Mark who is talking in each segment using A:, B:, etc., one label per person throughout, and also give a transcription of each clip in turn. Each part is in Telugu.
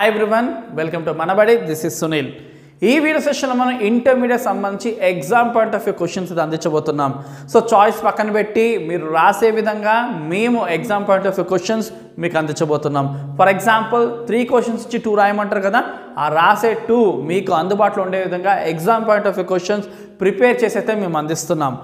A: Hi everyone, welcome to Manabadi. This is Sunil. ఈ వీడియో సెషన్లో మనం ఇంటర్మీడియట్ సంబంధించి exam point of view questions అందించబోతున్నాం. సో చాయిస్ పక్కన పెట్టి మీరు రాసే విధంగా మేము exam point of view questions మీకు అందించబోతున్నాం. ఫర్ ఎగ్జాంపుల్ 3 క్వశ్చన్స్ ఇచ్చి 2 రాయమంటారు కదా, ఆ రాసే 2 మీకు అందుబాటులో ఉండే విధంగా exam point of view questions prepare చేసి అయితే మేము అందిస్తున్నాం.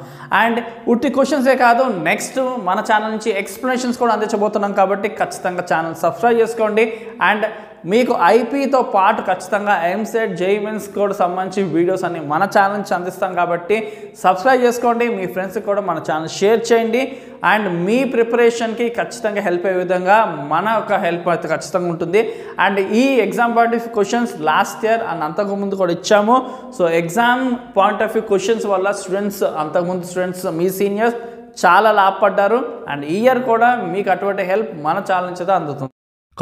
A: అండ్ ఉట్టి క్వశ్చన్సే కాదు, నెక్స్ట్ మన ఛానల్ నుంచి ఎక్స్ప్లెనేషన్స్ కూడా అందించబోతున్నాం. కాబట్టి ఖచ్చితంగా ఛానల్ సబ్స్క్రైబ్ చేసుకోండి. అండ్ మీకు ఐపీతో పాటు ఖచ్చితంగా ఎంసెట్ జేఈఈ మెయిన్స్ కూడా సంబంధించి వీడియోస్ అన్ని మన ఛానల్ నుంచి అందిస్తాం. కాబట్టి సబ్స్క్రైబ్ చేసుకోండి, మీ ఫ్రెండ్స్కి కూడా మన ఛానల్ షేర్ చేయండి. అండ్ మీ ప్రిపరేషన్కి ఖచ్చితంగా హెల్ప్ అయ్యే విధంగా మన ఒక హెల్ప్ అయితే ఖచ్చితంగా ఉంటుంది. అండ్ ఈ exam point of view questions last year and అంతకుముందు కూడా ఇచ్చాము. So exam point of view questions వల్ల అంతకుముందు స్టూడెంట్స్ మీ సీనియర్స్ చాలా లాభపడ్డారు. అండ్ ఈ ఇయర్ కూడా మీకు అటువంటి హెల్ప్ మన ఛానల్ నుంచి అయితే అందుతుంది.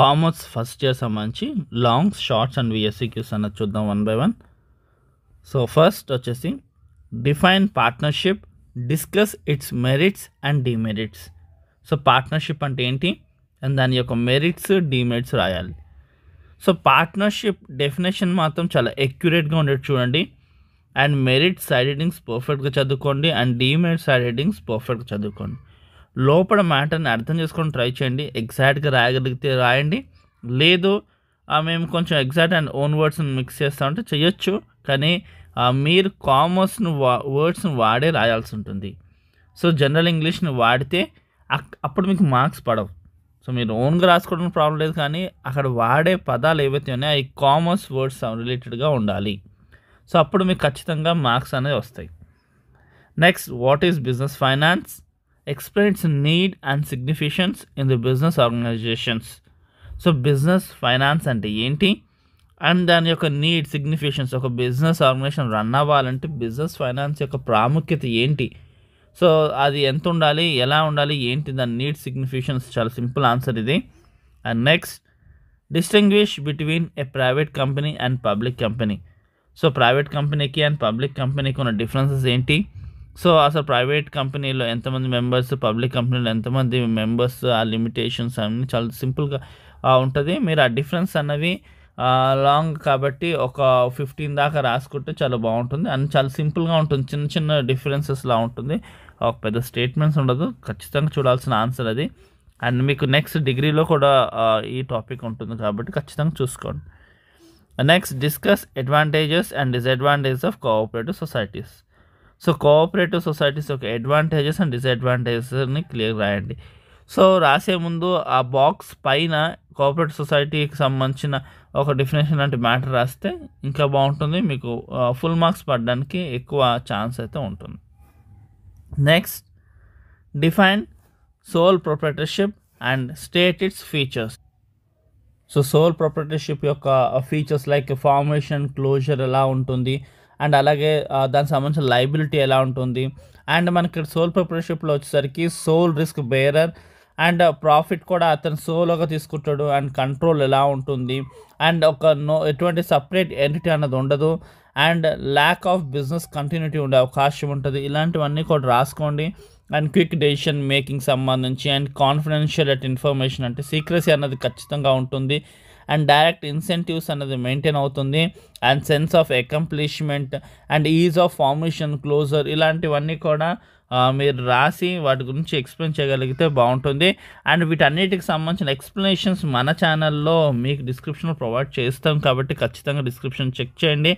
B: కామర్స్ ఫస్ట్ ఇయర్ సంబంధించి లాంగ్స్, షార్ట్స్ అండ్ విఎస్సిక్యూస్ అన్నది చూద్దాం 1 by 1. సో ఫస్ట్ వచ్చేసి define partnership, discuss it's merits and demerits. So partnership అంటే ఏంటి అండ్ దాని యొక్క మెరిట్స్, డిమెరిట్స్ రాయాలి. సో పార్ట్నర్షిప్ డెఫినేషన్ మాత్రం చాలా ఎక్యురేట్గా ఉండేది చూడండి. అండ్ మెరిట్స్ సైడ్ హెడ్డింగ్స్ పర్ఫెక్ట్గా చదువుకోండి అండ్ డిమెరిట్స్ సైడ్ హెడ్డింగ్స్ పర్ఫెక్ట్గా చదువుకోండి. లోపల మ్యాటర్ని అర్థం చేసుకొని ట్రై చేయండి. ఎగ్జాక్ట్గా రాయగలిగితే రాయండి, లేదు మేము కొంచెం ఎగ్జాక్ట్ అండ్ ఓన్ వర్డ్స్ని మిక్స్ చేస్తామంటే చేయొచ్చు. కానీ మీరు కామర్స్ను వర్డ్స్ని వాడే రాయాల్సి ఉంటుంది. సో జనరల్ ఇంగ్లీష్ని వాడితే అప్పుడు మీకు మార్క్స్ పడవు. సో మీరు ఓన్గా రాసుకోవడానికి ప్రాబ్లం లేదు, కానీ అక్కడ వాడే పదాలు ఏవైతే ఉన్నాయో అవి కామర్స్ వర్డ్స్ రిలేటెడ్గా ఉండాలి. సో అప్పుడు మీకు ఖచ్చితంగా మార్క్స్ అనేవి వస్తాయి. Next, what is business finance? Explains need and significance in the business organizations. So business finance అంటే ఏంటి అండ్ దాని యొక్క నీడ్, సిగ్నిఫికెన్స్, ఒక బిజినెస్ ఆర్గనైజేషన్ రన్ అవ్వాలంటే బిజినెస్ ఫైనాన్స్ యొక్క ప్రాముఖ్యత ఏంటి, సో అది ఎంత ఉండాలి, ఎలా ఉండాలి, ఏంటి దాని నీడ్, సిగ్నిఫికెన్స్. చాలా సింపుల్ ఆన్సర్ ఇది. And next, distinguish between A private company and public company. So private కంపెనీకి అండ్ పబ్లిక్ కంపెనీకి ఉన్న డిఫరెన్సెస్ ఏంటి, సో అసలు ప్రైవేట్ కంపెనీలో ఎంతమంది మెంబర్స్, పబ్లిక్ కంపెనీలో ఎంతమంది మెంబర్స్, ఆ లిమిటేషన్స్ అన్నీ చాలా సింపుల్గా ఉంటుంది. మీరు ఆ డిఫరెన్స్ అన్నవి లాంగ్ కాబట్టి ఒక 15 దాకా రాసుకుంటే చాలా బాగుంటుంది. అండ్ చాలా సింపుల్గా ఉంటుంది, చిన్న చిన్న డిఫరెన్సెస్లా ఉంటుంది, ఒక పెద్ద స్టేట్మెంట్స్ ఉండదు. ఖచ్చితంగా చూడాల్సిన ఆన్సర్ అది. అండ్ మీకు నెక్స్ట్ డిగ్రీలో కూడా ఈ టాపిక్ ఉంటుంది కాబట్టి ఖచ్చితంగా చూసుకోండి. Next, discuss advantages and disadvantages of cooperative societies. So cooperative societies యొక్క అడ్వాంటేజెస్ అండ్ డిసడ్వాంటేజెస్ని క్లియర్ రాయండి. సో రాసే ముందు ఆ బాక్స్ పైన కోఆపరేటివ్ సొసైటీకి సంబంధించిన ఒక డెఫినేషన్ లాంటి మ్యాటర్ రాస్తే ఇంకా బాగుంటుంది, మీకు ఫుల్ మార్క్స్ పడడానికి ఎక్కువ ఛాన్స్ అయితే ఉంటుంది. Next, define sole proprietorship and state its features. So sole proprietorship యొక్క ఫీచర్స్ లైక్ ఫార్మేషన్, క్లోజర్ ఎలా ఉంటుంది, అండ్ అలాగే దానికి సంబంధించిన లైబిలిటీ ఎలా ఉంటుంది, అండ్ మనకి సోల్ ప్రొప్రైటర్షిప్లో వచ్చేసరికి sole risk bearer and profit కూడా అతను సోలోగా తీసుకుంటాడు, అండ్ కంట్రోల్ ఎలా ఉంటుంది, అండ్ ఎటువంటి సపరేట్ ఎంటిటీ అన్నది ఉండదు, and lack of business continuity ఉండే అవకాశం ఉంటుంది. ఇలాంటివన్నీ కూడా రాసుకోండి. అండ్ క్విక్ డెసిషన్ మేకింగ్ సంబంధించి, అండ్ కాన్ఫిడెన్షియల్ ఇన్ఫర్మేషన్ అంటే సీక్రెసీ అన్నది ఖచ్చితంగా ఉంటుంది, అండ్ డైరెక్ట్ ఇన్సెంటివ్స్ అనేది మెయింటైన్ అవుతుంది, and sense of accomplishment and ease of formation, closure, ఇలాంటివన్నీ కూడా మీరు రాసి వాటి గురించి ఎక్స్ప్లెయిన్ చేయగలిగితే బాగుంటుంది. అండ్ వీటన్నిటికి సంబంధించిన ఎక్స్ప్లెనేషన్స్ మన ఛానల్లో మీకు డిస్క్రిప్షన్లో ప్రొవైడ్ చేస్తాం కాబట్టి ఖచ్చితంగా డిస్క్రిప్షన్ చెక్ చేయండి.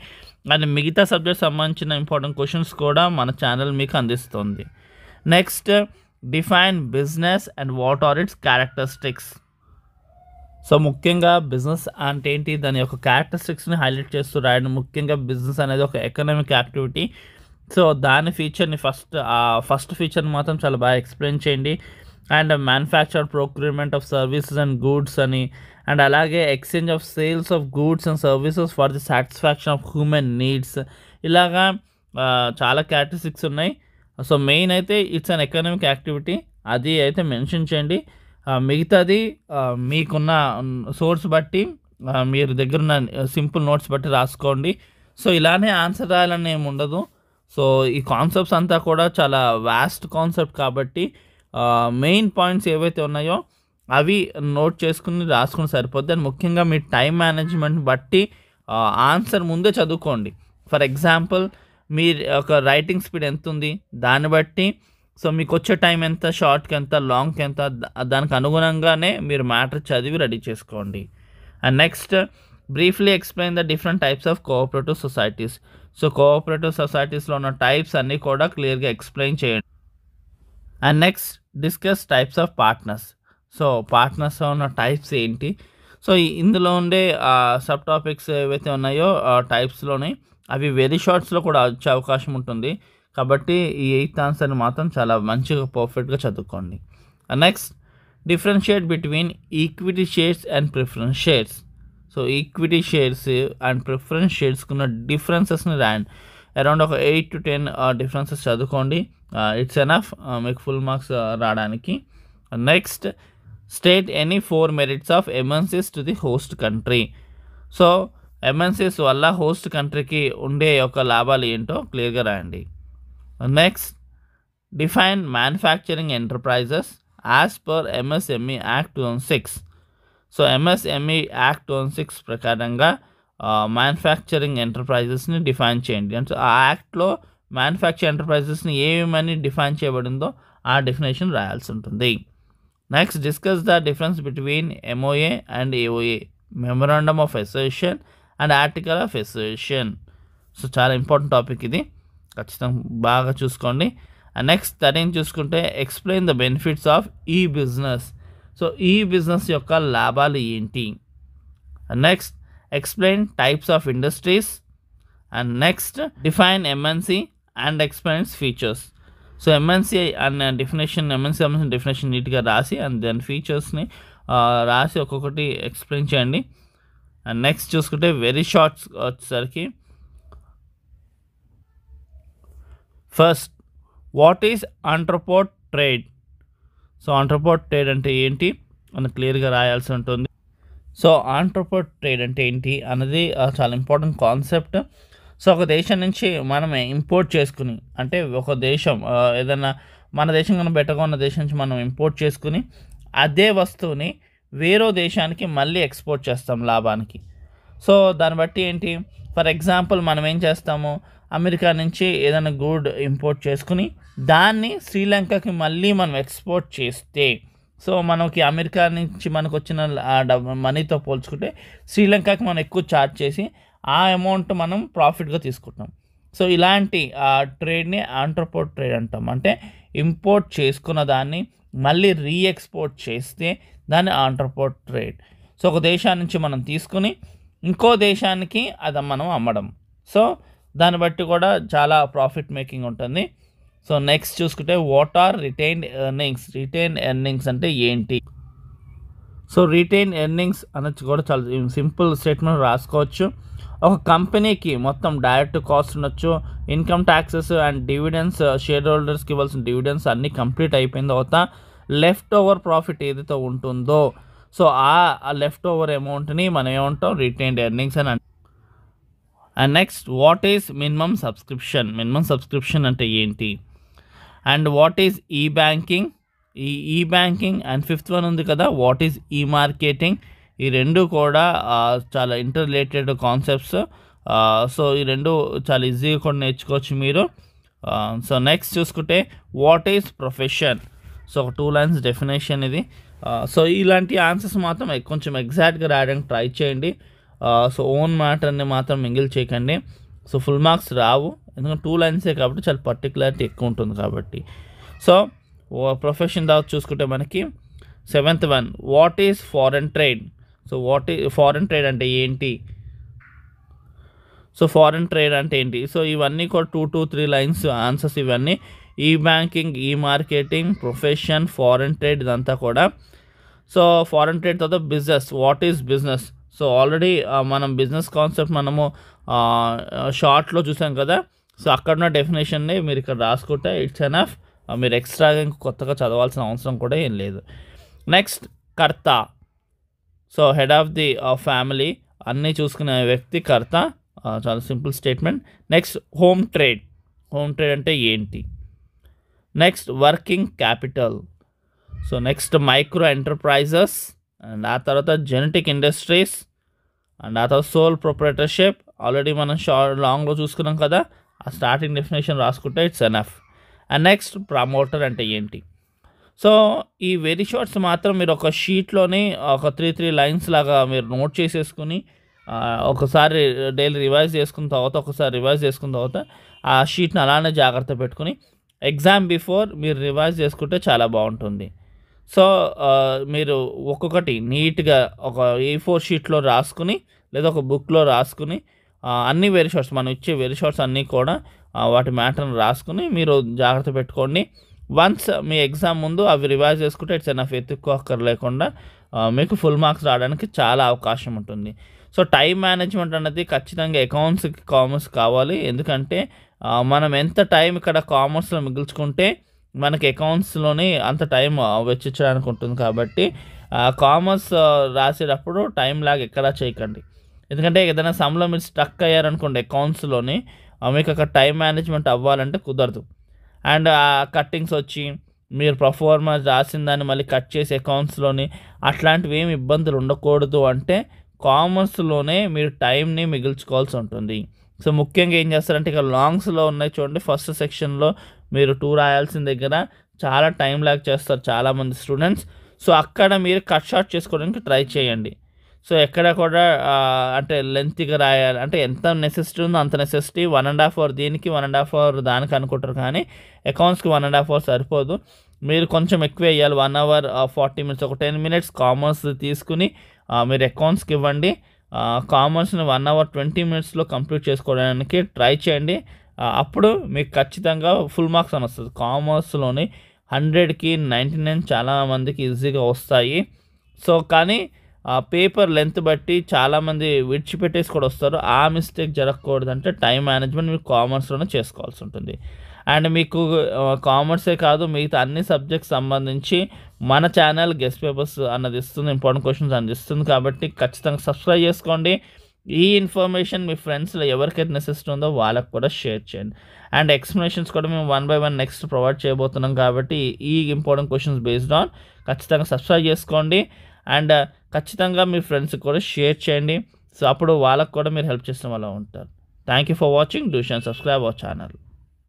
B: అండ్ మిగతా సబ్జెక్ట్ సంబంధించిన ఇంపార్టెంట్ క్వశ్చన్స్ కూడా మన ఛానల్ మీకు అందిస్తుంది. Next, define business and what are its characteristics. So ముఖ్యంగా బిజినెస్ అంటే ఏంటి, దాని యొక్క క్యారెక్టరిస్టిక్స్ని హైలైట్ చేస్తూ రాయడం. ముఖ్యంగా బిజినెస్ అనేది ఒక ఎకనామిక్ యాక్టివిటీ. సో దాని ఫీచర్ని ఫస్ట్ ఫీచర్ని మాత్రం చాలా బాగా ఎక్స్ప్లెయిన్ చేయండి. And manufacture, procurement of services and goods అని, అండ్ అలాగే exchange of sales of goods and services for the satisfaction of human needs. ఇలాగా చాలా క్యారెక్టరిస్టిక్స్ ఉన్నాయి. సో మెయిన్ అయితే ఇట్స్ అన్ ఎకనామిక్ యాక్టివిటీ, అది అయితే మెన్షన్ చేయండి. మిగతాది మీకున్న సోర్స్ బట్టి మీరు దగ్గరున్న సింపుల్ నోట్స్ బట్టి రాసుకోండి. సో ఇలానే ఆన్సర్ రాయాలని ఏమి ఉండదు. సో ఈ కాన్సెప్ట్స్ అంతా కూడా చాలా వాస్ట్ కాన్సెప్ట్ కాబట్టి మెయిన్ పాయింట్స్ ఏవైతే ఉన్నాయో అవి నోట్ చేసుకుని రాసుకుని సరిపోద్ది. అండ్ ముఖ్యంగా మీ టైం మేనేజ్మెంట్ బట్టి ఆన్సర్ ముందే చదువుకోండి. ఫర్ ఎగ్జాంపుల్ మీరు ఒక రైటింగ్ స్పీడ్ ఎంత ఉంది దాన్ని బట్టి సో మీకు వచ్చే టైం ఎంత, షార్ట్కి ఎంత, లాంగ్కి ఎంత, దానికి అనుగుణంగానే మీరు మ్యాటర్ చదివి రెడీ చేసుకోండి. And next briefly explain the different types of cooperative societies. So cooperative సొసైటీస్లో ఉన్న టైప్స్ అన్నీ కూడా క్లియర్గా ఎక్స్ప్లెయిన్ చేయండి. And next discuss types of partners. So పార్ట్నర్స్లో ఉన్న టైప్స్ ఏంటి, సో ఇందులో ఉండే సబ్ టాపిక్స్ ఏవైతే ఉన్నాయో టైప్స్లోనే అవి వెరీ షార్ట్స్లో కూడా వచ్చే అవకాశం ఉంటుంది. కాబట్టి ఈ 8th ఆన్సర్ని మాత్రం చాలా మంచిగా పర్ఫెక్ట్గా చదువుకోండి. Next differentiate between equity shares and preference shares. So equity shares and preference షేర్స్కున్న డిఫరెన్సెస్ని రాయండి. అరౌండ్ ఒక 8 to 10 డిఫరెన్సెస్ చదువుకోండి. ఇట్స్ ఎనఫ్ మీకు ఫుల్ మార్క్స్ రావడానికి. Next state any 4 merits of MNCs to the host country. So MNCs వల్ల హోస్ట్ కంట్రీకి ఉండే యొక్క లాభాలు ఏంటో క్లియర్గా రాయండి. Next define manufacturing enterprises as per MSME Act 2006. సో MSME Act 2006 ప్రకారంగా మ్యానుఫ్యాక్చరింగ్ ఎంటర్ప్రైజెస్ని డిఫైన్ చేయండి. అంటే ఆ యాక్ట్లో మ్యానుఫ్యాక్చర్ ఎంటర్ప్రైజెస్ని ఏమని డిఫైన్ చేయబడిందో ఆ డెఫినేషన్ రాయాల్సి ఉంటుంది. Next discuss the difference between MOA and AOA, memorandum of association and article of association. So చాలా ఇంపార్టెంట్ టాపిక్ ఇది, ఖచ్చితంగా బాగా చూసుకోండి. అండ్ నెక్స్ట్ 13 చూసుకుంటే ఎక్స్ప్లెయిన్ ద బెనిఫిట్స్ ఆఫ్ ఈ బిజినెస్. సో ఈ బిజినెస్ యొక్క లాభాలు ఏంటి. And next explain types of industries. And next define MNC and explains features. So MNC అనే MNC డెఫినేషన్ నీట్గా రాసి అండ్ దాని ఫీచర్స్ని రాసి ఒక్కొక్కటి ఎక్స్ప్లెయిన్ చేయండి. అండ్ నెక్స్ట్ చూసుకుంటే వెరీ షార్ట్స్ వచ్చేసరికి first what is entrepot trade. So entrepot trade అంటే ఏంటి అని క్లియర్గా రాయాల్సి ఉంటుంది. సో ఆంట్రప్రోట్ ట్రేడ్ అంటే ఏంటి అన్నది చాలా ఇంపార్టెంట్ కాన్సెప్ట్. సో ఒక దేశం నుంచి మనమే ఇంపోర్ట్ చేసుకుని, అంటే ఒక దేశం ఏదైనా మన దేశం కన్నా బెటర్గా ఉన్న దేశం నుంచి మనం ఇంపోర్ట్ చేసుకుని అదే వస్తువుని వేరే దేశానికి మళ్ళీ ఎక్స్పోర్ట్ చేస్తాం లాభానికి. సో దాన్ని బట్టి ఏంటి, ఫర్ ఎగ్జాంపుల్ మనం ఏం చేస్తాము, అమెరికా నుంచి ఏదైనా గుడ్ ఇంపోర్ట్ చేసుకుని దాన్ని శ్రీలంకకి మళ్ళీ మనం ఎక్స్పోర్ట్ చేస్తే, సో మనకి అమెరికా నుంచి మనకు వచ్చిన మనీతో పోల్చుకుంటే శ్రీలంకకి మనం ఎక్కువ ఛార్జ్ చేసి ఆ అమౌంట్ మనం ప్రాఫిట్గా తీసుకుంటాం. సో ఇలాంటి ట్రేడ్ని ఆంట్రప్రోట్ ట్రేడ్ అంటాం. అంటే ఇంపోర్ట్ చేసుకున్న దాన్ని మళ్ళీ రీఎక్స్పోర్ట్ చేస్తే దాన్ని ఆంట్రప్రోట్ ట్రేడ్. సో ఒక దేశం నుంచి మనం తీసుకుని ఇంకో దేశానికి అది మనం అమ్మడం. సో దాన్ని బట్టి కూడా చాలా ప్రాఫిట్ మేకింగ్ ఉంటుంది. సో నెక్స్ట్ చూసుకుంటే what are retained earnings. Retain earnings అంటే ఏంటి. సో రిటైన్ ఎర్నింగ్స్ అనొచ్చు కూడా చాలా సింపుల్ స్టేట్మెంట్ రాసుకోవచ్చు. ఒక కంపెనీకి మొత్తం డైరెక్ట్ కాస్ట్ ఉండొచ్చు, income taxes and dividends, share హోల్డర్స్కి ఇవ్వాల్సిన డివిడెండ్స్ అన్నీ కంప్లీట్ అయిపోయిన తర్వాత లెఫ్ట్ ఓవర్ ప్రాఫిట్ ఏదైతే ఉంటుందో సో ఆ లెఫ్ట్ ఓవర్ అమౌంట్ని మనం ఏమంటాం రిటైన్డ్ ఎర్నింగ్స్ అని. And next what is minimum subscription. Minimum subscription అంటే ఏంటి. అండ్ వాట్ ఈజ్ ఈ బ్యాంకింగ్. ఈ బ్యాంకింగ్ అండ్ 5th వన్ ఉంది కదా వాట్ ఈజ్ ఈ మార్కెటింగ్. ఈ రెండు కూడా చాలా ఇంటర్ రిలేటెడ్ కాన్సెప్ట్స్. సో ఈ రెండు చాలా ఈజీగా కూడా నేర్చుకోవచ్చు మీరు. సో నెక్స్ట్ చూసుకుంటే వాట్ ఈజ్ ప్రొఫెషన్. సో ఒక 2 lines డెఫినేషన్ ఇది. సో ఇలాంటి ఆన్సర్స్ మాత్రం కొంచెం ఎగ్జాక్ట్గా రాయడానికి ట్రై చేయండి. సో ఓన్ మ్యాటర్ని మాత్రం మింగిల్ చేయకండి. సో ఫుల్ మార్క్స్ రావు, ఎందుకంటే 2 lines కాబట్టి చాలా పర్టికులారిటీ ఎక్కువ ఉంటుంది కాబట్టి. సో ప్రొఫెషన్ దాకా చూసుకుంటే మనకి 7th one what is foreign trade. So what ఈ ఫారెన్ ట్రేడ్ అంటే ఏంటి. సో ఫారెన్ ట్రేడ్ అంటే ఏంటి. సో ఇవన్నీ కూడా 2 to 3 lines ఆన్సర్స్ ఇవన్నీ. ఈ బ్యాంకింగ్, ఈ మార్కెటింగ్, ప్రొఫెషన్, ఫారెన్ ట్రేడ్ ఇదంతా కూడా. సో ఫారెన్ ట్రేడ్ తర్వాత business. What is business. So already మనం బిజినెస్ కాన్సెప్ట్ మనము షార్ట్లో చూసాం కదా. సో అక్కడ ఉన్న డెఫినేషన్ని మీరు ఇక్కడ రాసుకుంటే ఇట్స్ ఎనఫ్. మీరు ఎక్స్ట్రాగా ఇంక కొత్తగా చదవాల్సిన అవసరం కూడా ఏం లేదు. నెక్స్ట్ కర్త. So head of the family, అన్నీ చూసుకునే వ్యక్తి కర్త. చాలా simple statement. Next home trade. Home trade అంటే ఏంటి. Next working capital. So next micro enterprises, and ఆ తర్వాత జెనెటిక్ ఇండస్ట్రీస్, అండ్ ఆ తర్వాత సోల్ ప్రొప్రైటర్షిప్. ఆల్రెడీ మనం లాంగ్లో చూసుకున్నాం కదా, ఆ స్టార్టింగ్ డెఫినేషన్ రాసుకుంటే it's enough. And next promoter అంటే ఏంటి. సో ఈ వెరీ షార్ట్స్ మాత్రం మీరు ఒక షీట్లోని ఒక 3 లైన్స్ లాగా మీరు నోట్ చేసేసుకుని ఒకసారి డైలీ రివైజ్ చేసుకున్న తర్వాత ఒకసారి రివైజ్ చేసుకున్న తర్వాత ఆ షీట్ని అలానే జాగ్రత్త పెట్టుకుని ఎగ్జామ్ బిఫోర్ మీరు రివైజ్ చేసుకుంటే చాలా బాగుంటుంది. సో మీరు ఒక్కొక్కటి నీట్గా ఒక A4 షీట్లో రాసుకుని లేదా ఒక బుక్లో రాసుకుని అన్ని వెరీ షార్ట్స్ మనం ఇచ్చే వెరీ షార్ట్స్ అన్నీ కూడా వాటి మ్యాటర్ని రాసుకుని మీరు జాగ్రత్త పెట్టుకోండి. వన్స్ మీ ఎగ్జామ్ ముందు అవి రివైజ్ చేసుకుంటే ఇట్స్ ఎనఫ్, ఎత్తుక్కోక్కర్లేకుండా మీకు ఫుల్ మార్క్స్ రావడానికి చాలా అవకాశం ఉంటుంది. సో టైం మేనేజ్మెంట్ అనేది ఖచ్చితంగా అకౌంట్స్కి కామర్స్ కావాలి. ఎందుకంటే మనం ఎంత టైం ఇక్కడ కామర్స్లో మిగుల్చుకుంటే మనకి అకౌంట్స్లోని అంత టైం వెచ్చించడానికి ఉంటుంది. కాబట్టి కామర్స్ రాసేటప్పుడు టైం లాగ్ ఎక్కడా చేయకండి. ఎందుకంటే ఏదైనా సమ్లో మీరు స్టక్ అయ్యారనుకోండి అకౌంట్స్లోని, మీకు అక్కడ టైం మేనేజ్మెంట్ అవ్వాలంటే కుదరదు. అండ్ కట్టింగ్స్ వచ్చి మీరు పర్ఫార్మెన్స్ రాసిన దాన్ని మళ్ళీ కట్ చేసి అకౌంట్స్లోని అట్లాంటివి ఏమి ఇబ్బందులు ఉండకూడదు అంటే కామర్స్లోనే మీరు టైంని మిగిల్చుకోవాల్సి ఉంటుంది. సో ముఖ్యంగా ఏం చేస్తారంటే ఇక లాంగ్స్లో ఉన్నాయి చూడండి, ఫస్ట్ సెక్షన్లో మీరు 2 రాయాల్సిన దగ్గర చాలా టైం లాగ్ చేస్తారు చాలామంది స్టూడెంట్స్. సో అక్కడ మీరు కట్ షార్ట్ చేసుకోవడానికి ట్రై చేయండి. సో ఎక్కడ కూడా అంటే లెంత్గా రాయాలి అంటే ఎంత నెసెసిటీ ఉందో అంత నెసెసిటీ, 1.5 అవర్ దీనికి 1.5 అవర్ దానికి అనుకుంటారు, కానీ అకౌంట్స్కి 1.5 అవర్ సరిపోదు. మీరు కొంచెం ఎక్కువ వేయాలి, 1 అవర్ 40 మినిట్స్, ఒక 10 మినిట్స్ కామర్స్ తీసుకుని మీరు అకౌంట్స్కి ఇవ్వండి. కామర్స్ని 1 అవర్ 20 మినిట్స్లో కంప్లీట్ చేసుకోవడానికి ట్రై చేయండి. అప్పుడు మీకు ఖచ్చితంగా ఫుల్ మార్క్స్ అని వస్తుంది. కామర్స్లోని 100కి 99 చాలామందికి ఈజీగా వస్తాయి. సో కానీ పేపర్ లెంత్ బట్టి చాలామంది విడిచిపెట్టేసి కూడా వస్తారు. ఆ మిస్టేక్ జరగకూడదంటే టైం మేనేజ్మెంట్ మీరు కామర్స్లోనే చేసుకోవాల్సి ఉంటుంది. అండ్ మీకు కామర్సే కాదు మిగతా అన్ని సబ్జెక్ట్స్ సంబంధించి మన ఛానల్ గెస్ట్ పేపర్స్ అన్నది ఇస్తుంది, ఇంపార్టెంట్ క్వశ్చన్స్ అందిస్తుంది. కాబట్టి ఖచ్చితంగా సబ్స్క్రైబ్ చేసుకోండి. ఈ ఇన్ఫర్మేషన్ మీ ఫ్రెండ్స్లో ఎవరికైతే నెసెసిటీ ఉందో వాళ్ళకు కూడా షేర్ చేయండి. అండ్ ఎక్స్ప్లెనేషన్స్ కూడా మేము 1 by 1 నెక్స్ట్ ప్రొవైడ్ చేయబోతున్నాం. కాబట్టి ఈ ఇంపార్టెంట్ క్వశ్చన్స్ బేస్డ్ ఆన్ ఖచ్చితంగా సబ్స్క్రైబ్ చేసుకోండి. అండ్ ఖచ్చితంగా మీ ఫ్రెండ్స్కి కూడా షేర్ చేయండి. సో అప్పుడు వాళ్ళకు కూడా మీరు హెల్ప్ చేసిన వాళ్ళు ఉంటారు. Thank you for watching. Do share and subscribe our channel.